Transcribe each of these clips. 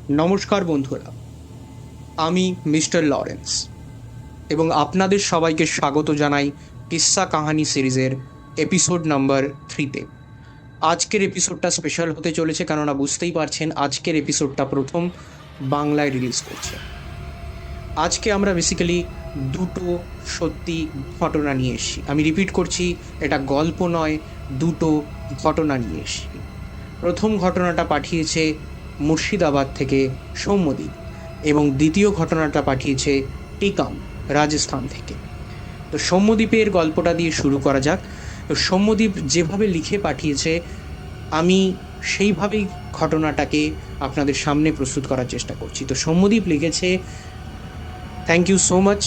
নমস্কার বন্ধুরা, আমি মিস্টার লরেন্স এবং আপনাদের সবাইকে স্বাগত জানাই কিস্সা কাহানি সিরিজের এপিসোড নাম্বার 3-তে। আজকের এপিসোডটা স্পেশাল হতে চলেছে, কেননা বুঝতেই পারছেন আজকের এপিসোডটা প্রথম বাংলায় রিলিজ করছে। আজকে আমরা বেসিক্যালি দুটো সত্যি ঘটনা নিয়ে এসেছি। আমি রিপিট করছি, এটা গল্প নয়, দুটো ঘটনা নিয়ে এসেছি। প্রথম ঘটনাটা পাঠিয়েছে মুর্শিদাবাদ থেকে সৌম্যদীপ এবং দ্বিতীয় ঘটনাটা পাঠিয়েছে টিকাম, রাজস্থান থেকে। তো সৌম্যদীপের গল্পটা দিয়ে শুরু করা যাক। তো সৌম্যদীপ যেভাবে লিখে পাঠিয়েছে আমি সেইভাবেই ঘটনাটাকে আপনাদের সামনে প্রস্তুত করার চেষ্টা করছি। তো সৌম্যদীপ লিখেছে, থ্যাংক ইউ সো মাচ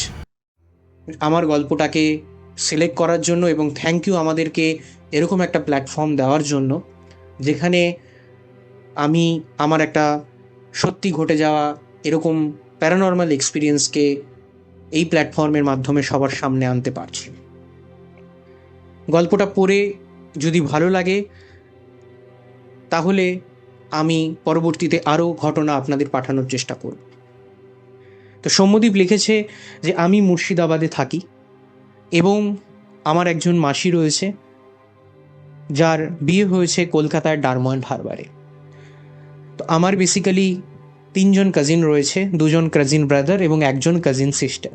আমার গল্পটাকে সিলেক্ট করার জন্য, এবং থ্যাংক ইউ আমাদেরকে এরকম একটা প্ল্যাটফর্ম দেওয়ার জন্য যেখানে আমি আমার একটা সত্যি ঘটে যাওয়া এরকম প্যারানর্মাল এক্সপিরিয়েন্সকে এই প্ল্যাটফর্মের মাধ্যমে সবার সামনে আনতে পারছি। গল্পটা পড়ে যদি ভালো লাগে তাহলে আমি পরবর্তীতে আরও ঘটনা আপনাদের পাঠানোর চেষ্টা করব। তো সৌম্যদীপ লিখেছে যে আমি মুর্শিদাবাদে থাকি এবং আমার একজন মাসি রয়েছে যার বিয়ে হয়েছে কলকাতার ডায়মন্ড হারবারে। তো আমার বেসিক্যালি 3জন কাজিন রয়েছে, 2জন কাজিন ব্রাদার এবং 1জন কাজিন সিস্টার।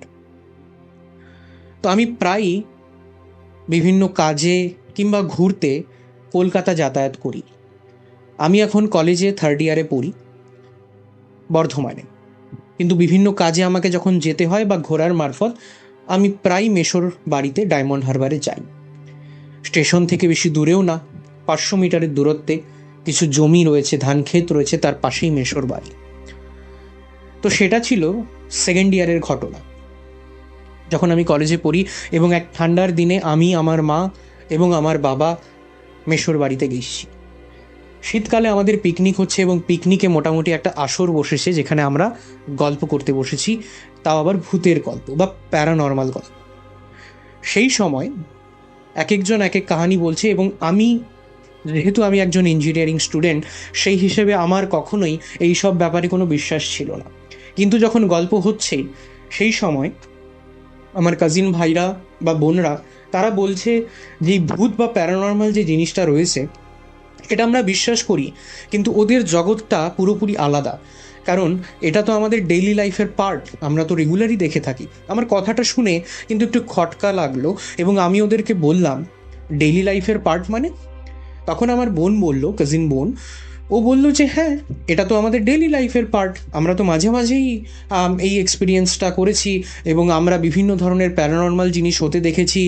তো আমি প্রায়ই বিভিন্ন কাজে কিংবা ঘুরতে কলকাতা যাতায়াত করি। আমি এখন কলেজে 3rd ইয়ারে পড়ি বর্ধমানে, কিন্তু বিভিন্ন কাজে আমাকে যখন যেতে হয় বা ঘোরার মারফত আমি প্রায় মেসোর বাড়িতে ডায়মন্ড হারবারে যাই। স্টেশন থেকে বেশি দূরেও না, 500 মিটারের দূরত্বে কিছু জমি রয়েছে, ধান ক্ষেত রয়েছে, তার পাশেই মেসোর বাড়ি। তো সেটা ছিল 2nd ইয়ারের ঘটনা, যখন আমি কলেজে পড়ি এবং এক ঠান্ডার দিনে আমি, আমার মা এবং আমার বাবা মেসোর বাড়িতে গেছি। শীতকালে আমাদের পিকনিক হচ্ছে এবং পিকনিকে মোটামুটি একটা আসর বসেছে যেখানে আমরা গল্প করতে বসেছি, তাও আবার ভূতের গল্প বা প্যারানর্মাল গল্প। সেই সময় এক একজন এক এক কাহিনী বলছে এবং যেহেতু আমি একজন ইঞ্জিনিয়ারিং স্টুডেন্ট, সেই হিসেবে আমার কখনোই এই সব ব্যাপারে কোনো বিশ্বাস ছিল না। কিন্তু যখন গল্প হচ্ছে সেই সময় আমার কাজিন ভাইরা বা বোনরা তারা বলছে যে এই ভূত বা প্যারানর্মাল যে জিনিসটা রয়েছে এটা আমরা বিশ্বাস করি, কিন্তু ওদের জগৎটা পুরোপুরি আলাদা। কারণ এটা তো আমাদের ডেইলি লাইফের পার্ট, আমরা তো রেগুলারই দেখে থাকি। আমার কথাটা শুনে কিন্তু একটু খটকা লাগলো এবং আমি ওদেরকে বললাম, ডেইলি লাইফের পার্ট মানে? তখন আমার বোন বলল, কাজিন বোন, ও বলল যে হ্যাঁ, এটা তো আমাদের ডেইলি লাইফের পার্ট, আমরা তো মাঝে মাঝেই এই এক্সপিরিয়েন্সটা করেছি এবং আমরা বিভিন্ন ধরনের প্যারানর্মাল জিনিস হতে দেখেছি।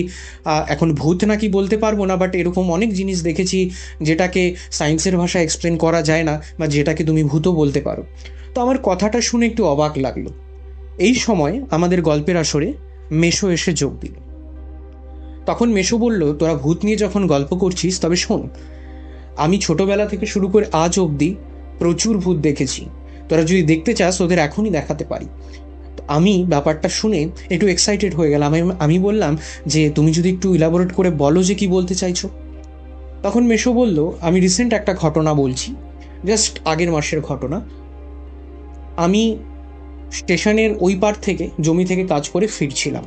এখন ভূত নাকি বলতে পারবো না, বাট এরকম অনেক জিনিস দেখেছি যেটাকে সায়েন্সের ভাষায় এক্সপ্লেন করা যায় না বা যেটাকে তুমি ভূতও বলতে পারো। তো আমার কথাটা শুনে একটু অবাক লাগলো। এই সময় আমাদের গল্পের আসরে মেসো এসে যোগ দিল। তখন মেসো বলল, তোরা ভূত নিয়ে যখন গল্প করছিস তবে শোন, আমি ছোটবেলা থেকে শুরু করে আজ অবধি প্রচুর ভূত দেখেছি, তোরা যদি দেখতে চাস ওদের এখনই দেখাতে পারি। আমি ব্যাপারটা শুনে একটু এক্সাইটেড হয়ে গেলাম। আমি বললাম যে তুমি যদি একটু ইলাবোরেট করে বলো যে কি বলতে চাইছো। তখন মেসো বলল, আমি রিসেন্ট একটা ঘটনা বলছি, জাস্ট আগের মাসের ঘটনা। আমি স্টেশনের ওই পার থেকে জমি থেকে কাজ করে ফিরছিলাম।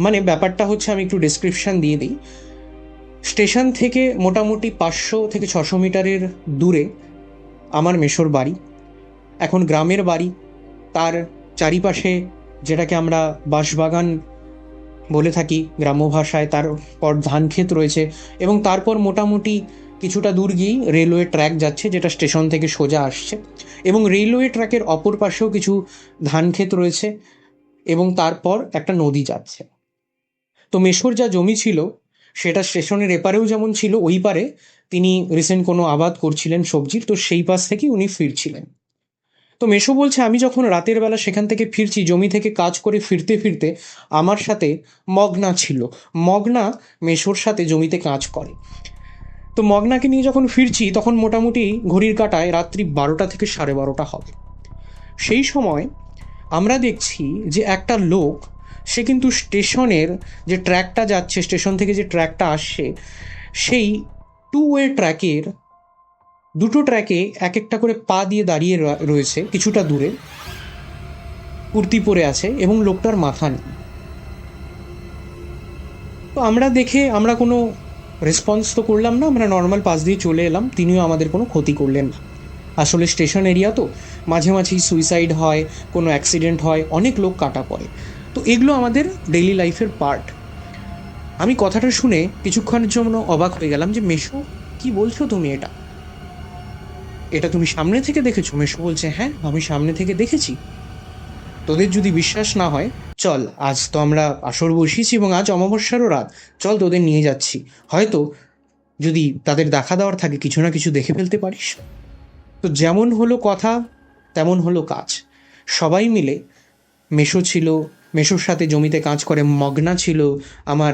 মানে ব্যাপারটা হচ্ছে, আমি একটু ডেসক্রিপশান দিয়ে দিই। স্টেশন থেকে মোটামুটি 500 থেকে 600 মিটারের দূরে আমার মেসোর বাড়ি। এখন গ্রামের বাড়ি, তার চারিপাশে যেটাকে আমরা বাঁশবাগান বলে থাকি গ্রাম্য ভাষায়, তারপর ধান ক্ষেত রয়েছে এবং তারপর মোটামুটি কিছুটা দূর গিয়েই রেলওয়ে ট্র্যাক যাচ্ছে যেটা স্টেশন থেকে সোজা আসছে, এবং রেলওয়ে ট্র্যাকের অপর পাশেও কিছু ধান ক্ষেত রয়েছে এবং তারপর একটা নদী যাচ্ছে। তো মেসোর যা জমি ছিল সেটা স্টেশনের এপারেও যেমন ছিল, ওই পারে তিনি রিসেন্ট কোনো আবাদ করছিলেন সবজির, তো সেই পাশ থেকেই উনি ফিরছিলেন। তো মেসো বলছে, আমি যখন রাতের বেলা সেখান থেকে ফিরছি, জমি থেকে কাজ করে ফিরতে ফিরতে আমার সাথে মগনা ছিল। মগনা মেসোর সাথে জমিতে কাজ করে। তো মগনাকে নিয়ে যখন ফিরছি তখন মোটামুটি ঘড়ির কাঁটায় রাত্রি 12টা থেকে 12:30 হবে। সেই সময় আমরা দেখছি যে একটা লোক, সে কিন্তু স্টেশনের যে ট্র্যাকটা যাচ্ছে, স্টেশন থেকে যে ট্র্যাকটা আসছে, সেই 2 ওয়ে ট্র্যাকের দুটো ট্র্যাকে এক একটা করে পা দিয়ে দাঁড়িয়ে রয়েছে কিছুটা দূরে, কুর্তি পরে আছে এবং লোকটার মাথা নেই। তো আমরা কোনো রেসপন্স তো করলাম না, আমরা নর্মাল পাশ দিয়ে চলে এলাম, তিনিও আমাদের কোনো ক্ষতি করলেন না। আসলে স্টেশন এরিয়া তো, মাঝে মাঝেই সুইসাইড হয়, কোনো অ্যাক্সিডেন্ট হয়, অনেক লোক কাটা পড়ে, তো এগুলো আমাদের ডেইলি লাইফের পার্ট। আমি কথাটা শুনে কিছুক্ষণের জন্য অবাক হয়ে গেলাম যে মেশো, কি বলছো তুমি? এটা এটা তুমি সামনে থেকে দেখেছো? মেশো বলছে, হ্যাঁ আমি সামনে থেকে দেখেছি। তোদের যদি বিশ্বাস না হয়, চল, আজ তো আমরা আসর বসিয়েছি এবং আজ অমাবস্যারও রাত, চল তোদের নিয়ে যাচ্ছি, হয়তো যদি তাদের দেখা দেওয়ার থাকে কিছু না কিছু দেখে ফেলতে পারিস। তো যেমন হলো কথা তেমন হলো কাজ। সবাই মিলে, মেশো ছিল, মেশোর সাথে জমিতে কাজ করে মগনা ছিল, আমার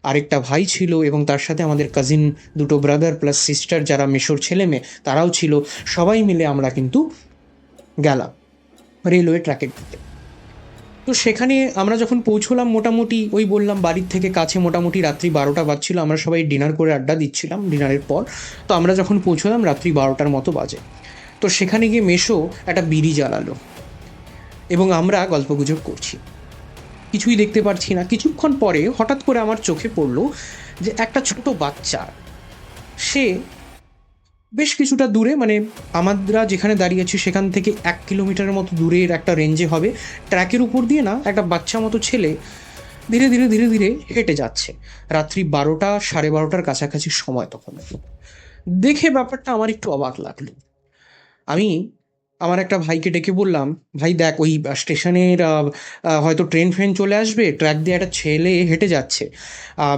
আরেকটা ভাই ছিল, এবং তার সাথে আমাদের কাজিন দুটো ব্রাদার প্লাস সিস্টার যারা মেশোর ছেলে মেয়ে তারাও ছিল। সবাই মিলে আমরা কিন্তু গেলাম রেলওয়ে ট্র্যাকের দিকে। তো সেখানে আমরা যখন পৌঁছলাম, মোটামুটি ওই বললাম বাড়ির থেকে কাছে, মোটামুটি রাত্রি 12টা বাজছিল, আমরা সবাই ডিনার করে আড্ডা দিচ্ছিলাম ডিনারের পর। তো আমরা যখন পৌঁছলাম রাত্রি 12টার মতো বাজে। তো সেখানে গিয়ে মেশো একটা বিড়ি জ্বালালো এবং আমরা গল্পগুজব করছি, কিছুই দেখতে পারছি না। কিছুক্ষণ পরে হঠাৎ করে আমার চোখে পড়লো যে একটা ছোট বাচ্চা, সে বেশ কিছুটা দূরে, মানে আমরা যেখানে দাঁড়িয়ে আছি সেখান থেকে 1 কিলোমিটারের মতো দূরের একটা রেঞ্জে হবে, ট্র্যাকের উপর দিয়ে না একটা বাচ্চা মতো ছেলে ধীরে ধীরে ধীরে ধীরে হেঁটে যাচ্ছে। রাত্রি 12টা, 12:30টার কাছাকাছি সময় তখন। দেখে ব্যাপারটা আমার একটু অবাক লাগলো। আমি আমার একটা ভাইকে ডেকে বললাম, ভাই দেখ, ওই স্টেশনের হয়তো ট্রেন ফ্রেন চলে আসবে, ট্র্যাক দিয়ে একটা ছেলে হেঁটে যাচ্ছে,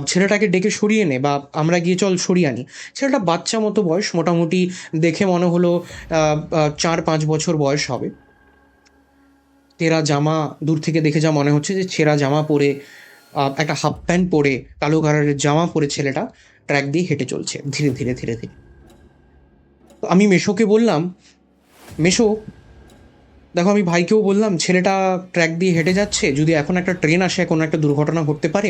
ছেলেটাকে ডেকে সরিয়ে নে, বা আমরা গিয়ে চল সরিয়ে আনি। ছেলেটা বাচ্চা মতো বয়স, মোটামুটি দেখে মনে হলো 4-5 বছর বয়স হবে। তেরা জামা, দূর থেকে দেখে যা মনে হচ্ছে যে ছেঁড়া জামা পরে, একটা হাফ প্যান্ট পরে, কালো কালারের জামা পরে ছেলেটা ট্র্যাক দিয়ে হেঁটে চলছে ধীরে ধীরে ধীরে ধীরে। তো আমি মেশোকে বললাম, মেশো দেখো, আমি ভাইকেও বললাম, ছেলেটা ট্র্যাক দিয়ে হেঁটে যাচ্ছে, যদি এখন একটা ট্রেন আসে কোনো একটা দুর্ঘটনা ঘটতে পারে।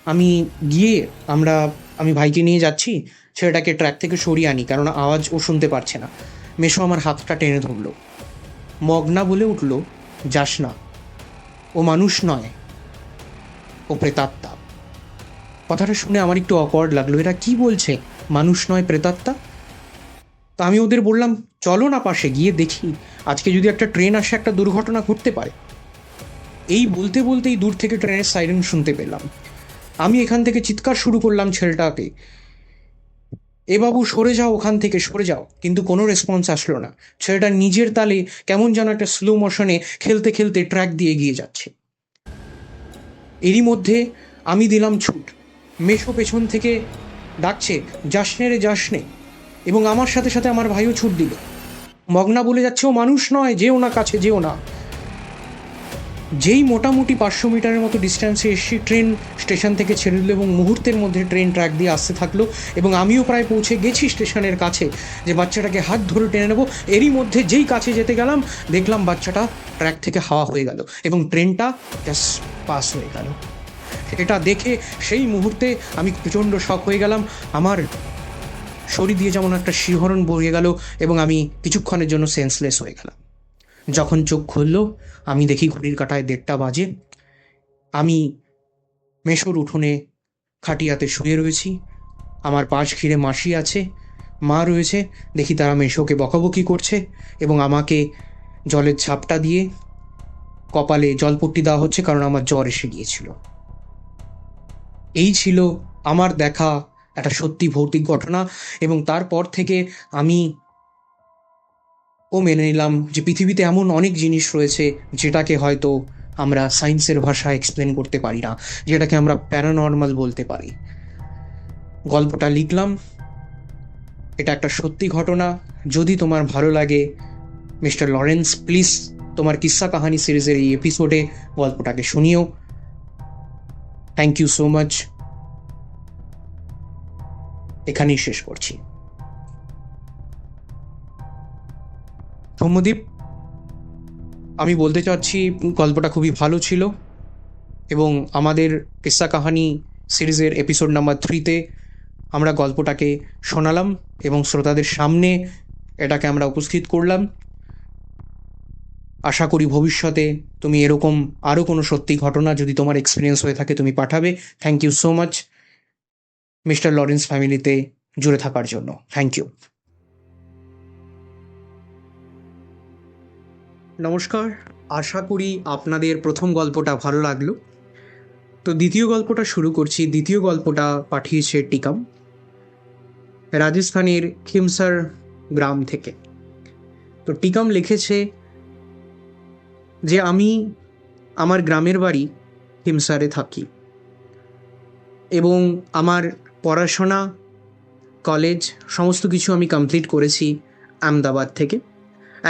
আমি গিয়ে আমরা আমি ভাইকে নিয়ে যাচ্ছি, ছেলেটাকে ট্র্যাক থেকে সরিয়ে আনি, কেননা আওয়াজ ও শুনতে পারছে না। মেশো আমার হাতটা টেনে ধরলো, মগনা বলে উঠল, যাস না, ও মানুষ নয়, ও প্রেতাত্মা। কথাটা শুনে আমার একটু অকওয়ার্ড লাগলো, এরা কি বলছে, মানুষ নয় প্রেতাত্মা? তা আমি ওদের বললাম, চলো না পাশে গিয়ে দেখি, আজকে যদি একটা ট্রেন আসে একটা দুর্ঘটনা ঘটতে পারে। এই বলতে বলতেই দূর থেকে ট্রেনের সাইরেন শুনতে পেলাম। আমি এখান থেকে চিৎকার শুরু করলাম ছেলেটাকে, এ বাবু সরে যাও, ওখান থেকে সরে যাও, কিন্তু কোনো রেসপন্স আসলো না। ছেলেটা নিজের তালে কেমন যেন একটা স্লো মোশনে খেলতে খেলতে ট্র্যাক দিয়ে এগিয়ে যাচ্ছে। এরই মধ্যে আমি দিলাম ছুট, মেশো পেছন থেকে ডাকছে, যাস নে রে, যাস নে, এবং আমার সাথে সাথে আমার ভাইও ছুট দিল। মগনা বলে যাচ্ছে, ও মানুষ নয়, যেও না, কাছে যেও না। যেই মোটামুটি 500 মিটারের মতো ডিস্ট্যান্সে এসে ট্রেন স্টেশন থেকে ছেড়ে দিল এবং মুহূর্তের মধ্যে ট্রেন ট্র্যাক দিয়ে আসতে থাকলো, এবং আমিও প্রায় পৌঁছে গেছি স্টেশনের কাছে, যে বাচ্চাটাকে হাত ধরে টেনে নেবো। এরই মধ্যে যেই কাছে যেতে গেলাম, দেখলাম বাচ্চাটা ট্র্যাক থেকে হাওয়া হয়ে গেল এবং ট্রেনটা জাস্ট পাস হয়ে গেল। এটা দেখে সেই মুহূর্তে আমি প্রচণ্ড শক হয়ে গেলাম, আমার শরীর দিয়ে যেমন একটা শিহরণ বয়ে গেল এবং আমি কিছুক্ষণের জন্য সেন্সলেস হয়ে গেলাম। যখন চোখ খুলল, আমি দেখি ঘড়ির কাঁটায় 1:30 বাজে। আমি মেশোর উঠোনে খাটিয়াতে শুয়ে রয়েছি, আমার পাশ ঘিরে মাসি আছে, মা রয়েছে। দেখি তারা মেশোকে বকাবকি করছে এবং আমাকে জলের ঝাপটা দিয়ে কপালে জলপট্টি দেওয়া হচ্ছে, কারণ আমার জ্বর এসে গিয়েছিল। এই ছিল আমার দেখা একটা সত্যি ভৌতিক ঘটনা, এবং তারপর থেকে আমি মেনে নিলাম যে পৃথিবীতে এমন অনেক জিনিস রয়েছে যেটাকে হয়তো আমরা সায়েন্সের ভাষায় এক্সপ্লেন করতে পারি না, যেটাকে আমরা প্যারানর্মাল বলতে পারি। গল্পটা লিখলাম, এটা একটা সত্যি ঘটনা। যদি তোমার ভালো লাগে মিস্টার লরেন্স, প্লিজ তোমার কিস্সা কাহানি সিরিজের এই এপিসোডে গল্পটাকে শুনিও। Thank you so much. এখানেই শেষ করছি। সৌম্যদীপ, আমি বলতে চাচ্ছি গল্পটা খুবই ভালো ছিল, এবং আমাদের কিস্সা কাহানি সিরিজের এপিসোড নাম্বার 3-তে আমরা গল্পটাকে শোনালাম এবং শ্রোতাদের সামনে এটাকে আমরা উপস্থিত করলাম। আশা করি ভবিষ্যতে তুমি এরকম আরও কোনো সত্যি ঘটনা যদি তোমার এক্সপিরিয়েন্স হয়ে থাকে তুমি পাঠাবে। Thank you so much mister Lawrence ফ্যামিলিতে জুড়ে থাকার জন্য। Thank you. নমস্কার, আশা করি আপনাদের প্রথম গল্পটা ভালো লাগলো। তো দ্বিতীয় গল্পটা শুরু করছি। দ্বিতীয় গল্পটা পাঠিয়েছে টিকাম, রাজস্থানের খিমসার গ্রাম থেকে। তো টিকাম লিখেছে যে আমি আমার গ্রামের বাড়ি খিমসারে থাকি এবং আমার পড়াশোনা, কলেজ সমস্ত কিছু আমি কমপ্লিট করেছি আহমেদাবাদ থেকে।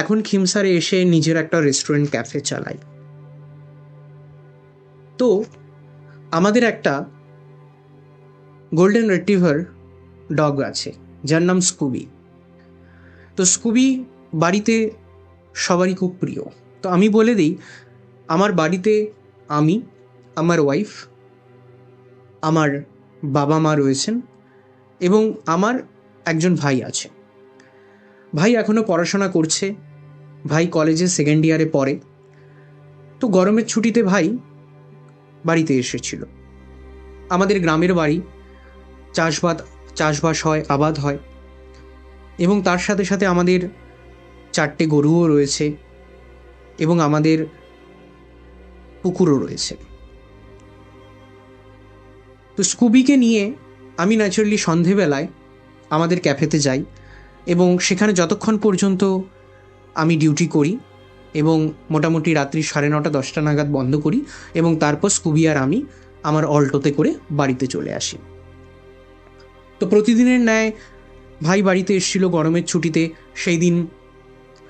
এখন খিমসারে এসে নিজের একটা রেস্টুরেন্ট ক্যাফে চালাই। তো আমাদের একটা গোল্ডেন রিট্রিভার ডগ আছে যার নাম স্কুবি। তো স্কুবি বাড়িতে সবারই খুব প্রিয়। তো আমি বলে দিই, আমার বাড়িতে আমি, আমার ওয়াইফ, আমার বাবা মা রয়েছেন এবং আমার একজন ভাই আছে। ভাই এখনও পড়াশোনা করছে, ভাই কলেজে সেকেন্ড ইয়ারে পড়ে। তো গরমের ছুটিতে ভাই বাড়িতে এসেছিল। আমাদের গ্রামের বাড়ি, চাষবাস হয়, আবাদ হয় এবং তার সাথে সাথে আমাদের 4টে গরুও রয়েছে এবং আমাদের পুকুরও রয়েছে। তো স্কুবিকে নিয়ে আমি ন্যাচারালি সন্ধেবেলায় আমাদের ক্যাফেতে যাই এবং সেখানে যতক্ষণ পর্যন্ত আমি ডিউটি করি এবং মোটামুটি রাত্রি 9:30 10টা নাগাদ বন্ধ করি এবং তারপর স্কুবি আর আমি আমার অল্টোতে করে বাড়িতে চলে আসি। তো প্রতিদিনের ন্যায় ভাই বাড়িতে এসেছিল গরমের ছুটিতে। সেই দিন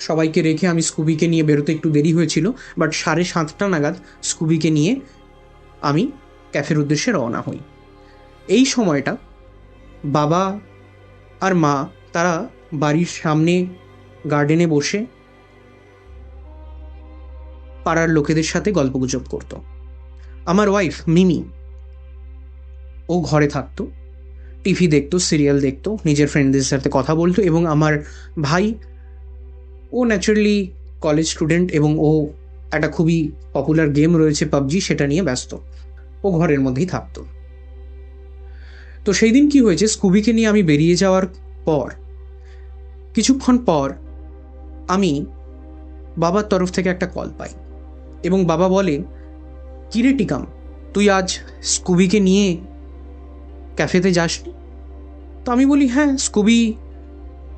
সবাইকে রেখে আমি স্কুবিকে নিয়ে বেরোতে একটু দেরি হয়েছিল, বাট 7:30 নাগাদ স্কুবিকে নিয়ে আমি ক্যাফের উদ্দেশ্যে রওনা হই। এই সময়টা বাবা আর মা তারা বাড়ির সামনে গার্ডেনে বসে পাড়ার লোকেদের সাথে গল্পগুজব করতো। আমার ওয়াইফ মিমি, ও ঘরে থাকতো, টিভি দেখতো, সিরিয়াল দেখতো, নিজের ফ্রেন্ডদের সাথে কথা বলতো এবং আমার ভাই, ও ন্যাচারালি কলেজ স্টুডেন্ট এবং ও একটা খুবই পপুলার গেম রয়েছে পাবজি, সেটা নিয়ে ব্যস্ত। ও ঘরের মধ্যেই থাকতো। তো সেই দিন কি হয়েছে, স্কুবিকে নিয়ে আমি বেরিয়ে যাওয়ার পর কিছুক্ষণ পর আমি বাবার তরফ থেকে একটা কল পাই এবং বাবা বলে, কিরে টিকাম, তুই আজ স্কুবিকে নিয়ে ক্যাফেতে যাসনি? তো আমি বলি, হ্যাঁ, স্কুবি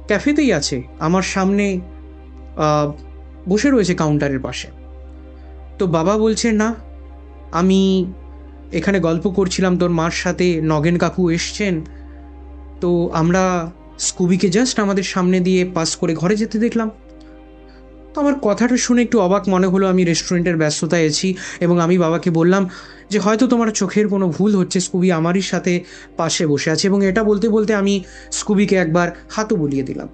ক্যাফেতেই আছে, আমার সামনে বসে রয়েছে কাউন্টারের পাশে। তো বাবা বলছে, না, আমি এখানে গল্প করছিলাম তোর মার সাথে, নগেন কাকু এসছেন, তো আমরা স্কুবিকে জাস্ট আমাদের সামনে দিয়ে পাস করে ঘরে যেতে দেখলাম। তো আমার কথাটা শুনে একটু অবাক মনে হলো। আমি রেস্টুরেন্টের ব্যস্ততায় আছি এবং আমি বাবাকে বললাম যে হয়তো তোমার চোখের কোনো ভুল হচ্ছে, স্কুবি আমারই সাথে পাশে বসে আছে। এবং এটা বলতে বলতে আমি স্কুবিকে একবার হাতও বুলিয়ে দিলাম।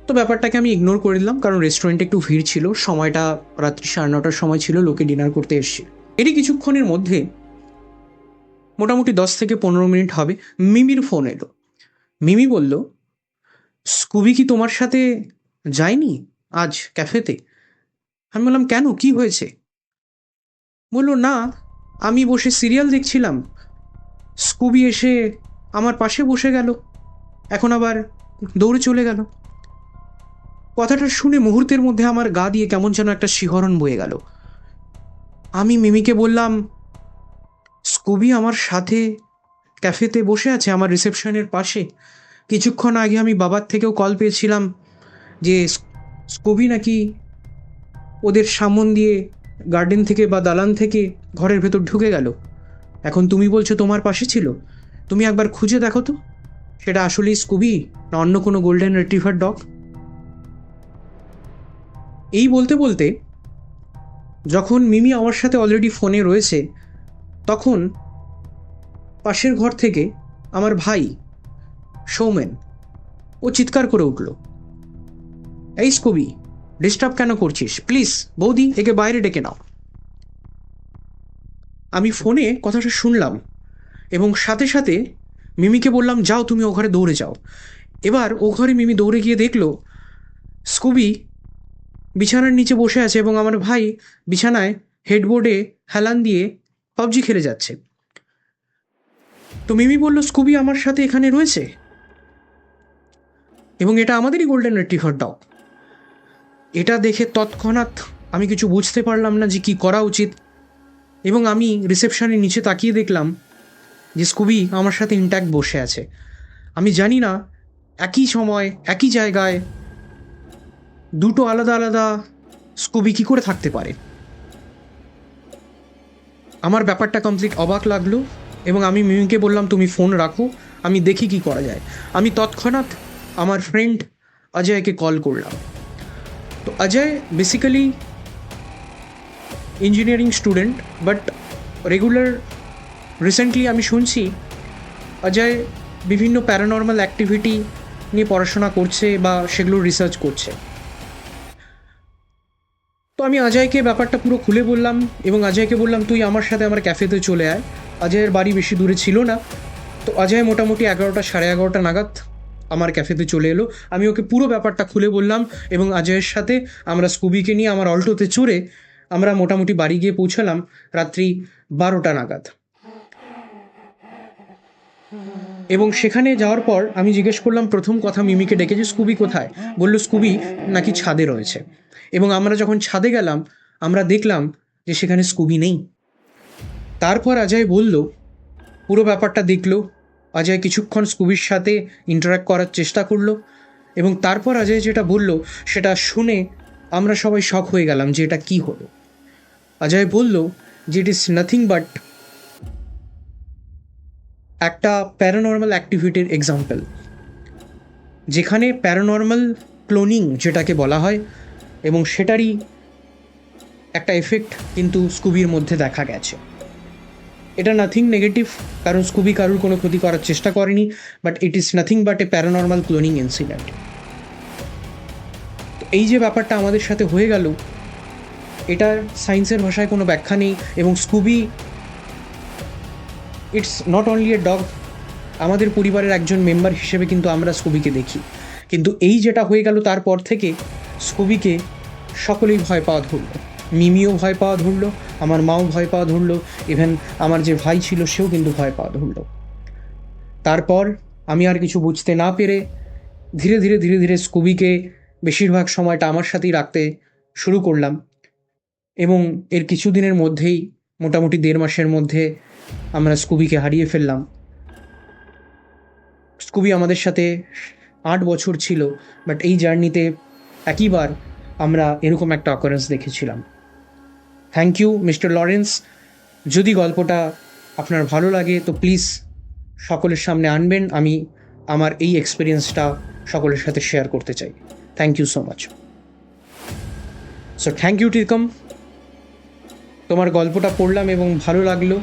তো ব্যাপারটাকে আমি ইগনোর করে দিলাম, কারণ রেস্টুরেন্টে একটু ভিড় ছিল, সময়টা রাত্রি 9:30 সময় ছিল, লোকে ডিনার করতে এসছে। এরই কিছুক্ষণের মধ্যে, মোটামুটি 10 থেকে 15 মিনিট হবে, মিমির ফোন এলো। মিমি বলল, স্কুবি কি তোমার সাথে যায়নি আজ ক্যাফেতে? আমি বললাম, কেন, কি হয়েছে? বললো, না, আমি বসে সিরিয়াল দেখছিলাম, স্কুবি এসে আমার পাশে বসে গেল, এখন আবার দৌড়ে চলে গেল। কথাটা শুনে মুহূর্তের মধ্যে আমার গা দিয়ে কেমন যেন একটা শিহরণ বয়ে গেল। আমি মিমিকে বললাম, স্কুবি আমার সাথে ক্যাফেতে বসে আছে আমার রিসেপশনের পাশে। কিছুক্ষণ আগে আমি বাবার থেকেও কল পেয়েছিলাম যে স্কুবি নাকি ওদের সামন দিয়ে গার্ডেন থেকে বা দালান থেকে ঘরের ভেতর ঢুকে গেল। এখন তুমি বলছো তোমার পাশে ছিল, তুমি একবার খুঁজে দেখো তো সেটা আসলেই স্কুবি না অন্য কোনো গোল্ডেন রিট্রিভার ডগ। এই বলতে বলতে যখন মিমি আমার সাথে অলরেডি ফোনে রয়েছে, তখন পাশের ঘর থেকে আমার ভাই সৌমেন, ও চিৎকার করে উঠল, এই স্কুবি, ডিস্টার্ব কেন করছিস? প্লিজ বৌদি, একে বাইরে ডেকে নাও। আমি ফোনে কথাটা শুনলাম এবং সাথে সাথে মিমিকে বললাম, যাও তুমি ও ঘরে দৌড়ে যাও। এবার ও ঘরে মিমি দৌড়ে গিয়ে দেখলো স্কুবি বিছানার নিচে বসে আছে এবং আমার ভাই বিছানায় হেডবোর্ডে হেলান দিয়ে পাবজি খেলে যাচ্ছে। তো মিমি বলল, স্কুবি আমার সাথে এখানে রয়েছে এবং এটা আমাদেরই গোল্ডেন রিট্রিভার ডগ। এটা দেখে তৎক্ষণাৎ আমি কিছু বুঝতে পারলাম না যে কী করা উচিত, এবং আমি রিসেপশনের নিচে তাকিয়ে দেখলাম যে স্কুবি আমার সাথে ইনট্যাক্ট বসে আছে। আমি জানি না একই সময় একই জায়গায় দুটো আলাদা আলাদা স্কুবি কী করে থাকতে পারে। আমার ব্যাপারটা কমপ্লিট অবাক লাগলো এবং আমি মিমিকে বললাম, তুমি ফোন রাখো, আমি দেখি কি করা যায়। আমি তৎক্ষণাৎ আমার ফ্রেন্ড অজয়কে কল করলাম। তো Ajay basically engineering student, but recently আমি শুনছি অজয় বিভিন্ন প্যারানর্মাল অ্যাক্টিভিটি নিয়ে পড়াশোনা করছে বা সেগুলোর রিসার্চ করছে। তো আমি অজয়কে ব্যাপারটা পুরো খুলে বললাম এবং অজয়কে বললাম, তুই আমার সাথে আমার ক্যাফেতে চলে আয়। অজয়ের বাড়ি বেশি দূরে ছিল না, তো অজয় মোটামুটি 11টা সাড়ে 11টা নাগাদ আমার ক্যাফেতে চলে এলো। আমি ওকে পুরো ব্যাপারটা খুলে বললাম এবং অজয়ের সাথে আমরা স্কুবিকে নিয়ে আমার অল্টোতে চড়ে আমরা মোটামুটি বাড়ি গিয়ে পৌঁছালাম রাত্রি 12টা নাগাদ। এবং সেখানে যাওয়ার পর আমি জিজ্ঞেস করলাম প্রথম কথা মিমিকে ডেকে, যে স্কুবি কোথায়? বলল স্কুবি নাকি ছাদে রয়েছে। এবং আমরা যখন ছাদে গেলাম আমরা দেখলাম যে সেখানে স্কুবি নেই। তারপর অজয় বলল, পুরো ব্যাপারটা দেখলো। অজয় কিছুক্ষণ স্কুবির সাথে ইন্টারাক্ট করার চেষ্টা করলো এবং তারপর অজয় যেটা বলল সেটা শুনে আমরা সবাই শক হয়ে গেলাম যে এটা কী হলো। অজয় বলল যে ইট ইজ নাথিং বাট একটা প্যারানর্মাল অ্যাক্টিভিটির এক্সাম্পল, যেখানে প্যারানর্মাল ক্লোনিং যেটাকে বলা হয় এবং সেটারই একটা এফেক্ট কিন্তু স্কুবির মধ্যে দেখা গেছে। এটা নাথিং নেগেটিভ, কারণ স্কুবি কারুর কোনো ক্ষতি করার চেষ্টা করেনি, but it is nothing but A paranormal cloning incident. তো এই যে ব্যাপারটা আমাদের সাথে হয়ে গেল, এটার সায়েন্সের ভাষায় কোনো ব্যাখ্যা নেই। এবং Scooby it's not only a dog, আমাদের পরিবারের একজন মেম্বার হিসেবে কিন্তু আমরা স্কুবিকে দেখি। কিন্তু এই যেটা হয়ে গেল তারপর থেকে স্কুবিকে সকলেই ভয় পাওয়া ধরলো। মিমিও ভয় পাওয়া ধরলো, আমার মাও ভয় পাওয়া ধরলো, ইভেন আমার যে ভাই ছিল সেও কিন্তু ভয় পাওয়া ধরলো। তারপর আমি আর কিছু বুঝতে না পেরে ধীরে ধীরে ধীরে ধীরে স্কুবিকে বেশিরভাগ সময়টা আমার সাথেই রাখতে শুরু করলাম এবং এর কিছুদিনের মধ্যেই, মোটামুটি 1.5 মাসের মধ্যে আমরা স্কুবিকে হারিয়ে ফেললাম। স্কুবি আমাদের সাথে 8 বছর ছিল, বাট এই জার্নিতে একইবার আমরা এরকম একটা অকারেন্স দেখেছিলাম। Thank you mister Lawrence. যদি গল্পটা আপনার ভালো লাগে তো প্লিজ সকলের সামনে আনবেন। আমি আমার এই এক্সপিরিয়েন্সটা সকলের সাথে শেয়ার করতে চাই। Thank you so much. So thank you টিকম, তোমার গল্পটা পড়লাম এবং ভালো লাগলো।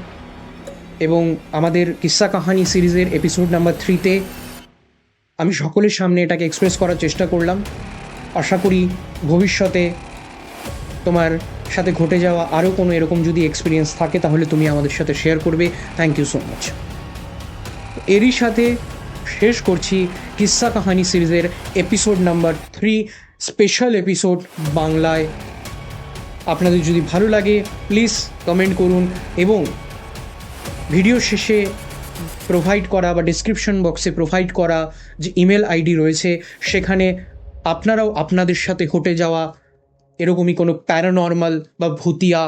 এবং আমাদের কিস্সা কাহানি সিরিজের এপিসোড নাম্বার 3-তে আমি সকলের সামনে এটাকে এক্সপ্রেস করার চেষ্টা করলাম। আশা করি ভবিষ্যতে তোমার সাথে ঘটে যাওয়া আরও কোনো এরকম যদি এক্সপিরিয়েন্স থাকে তাহলে তুমি আমাদের সাথে শেয়ার করবে। Thank you so much. এরই সাথে শেষ করছি কিস্সা কাহানি সিরিজের এপিসোড নাম্বার 3, স্পেশাল এপিসোড বাংলায়। আপনাদের যদি ভালো লাগে প্লিজ কমেন্ট করুন এবং ভিডিও শেষে প্রোভাইড করা বা ডিসক্রিপশন বক্সে প্রোভাইড করা যে ইমেল আইডি রয়েছে সেখানে আপনারাও আপনাদের সাথে ঘটে যাওয়া এরকমই কোনো প্যারানর্মাল বা ভূতিয়া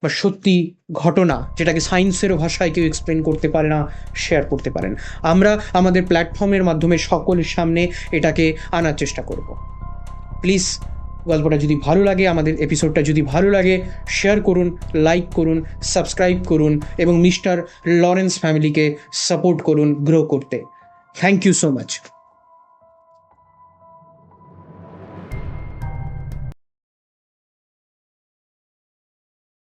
বা সত্যি ঘটনা, যেটাকে সায়েন্সেরও ভাষায় কেউ এক্সপ্লেন করতে পারে না, শেয়ার করতে পারেন। আমরা আমাদের প্ল্যাটফর্মের মাধ্যমে সকলের সামনে এটাকে আনার চেষ্টা করব। প্লিজ গল্পটা যদি ভালো লাগে, আমাদের এপিসোডটা যদি ভালো লাগে, শেয়ার করুন, লাইক করুন, সাবস্ক্রাইব করুন এবং মিস্টার লরেন্স ফ্যামিলিকে সাপোর্ট করুন গ্রো করতে। Thank you so much.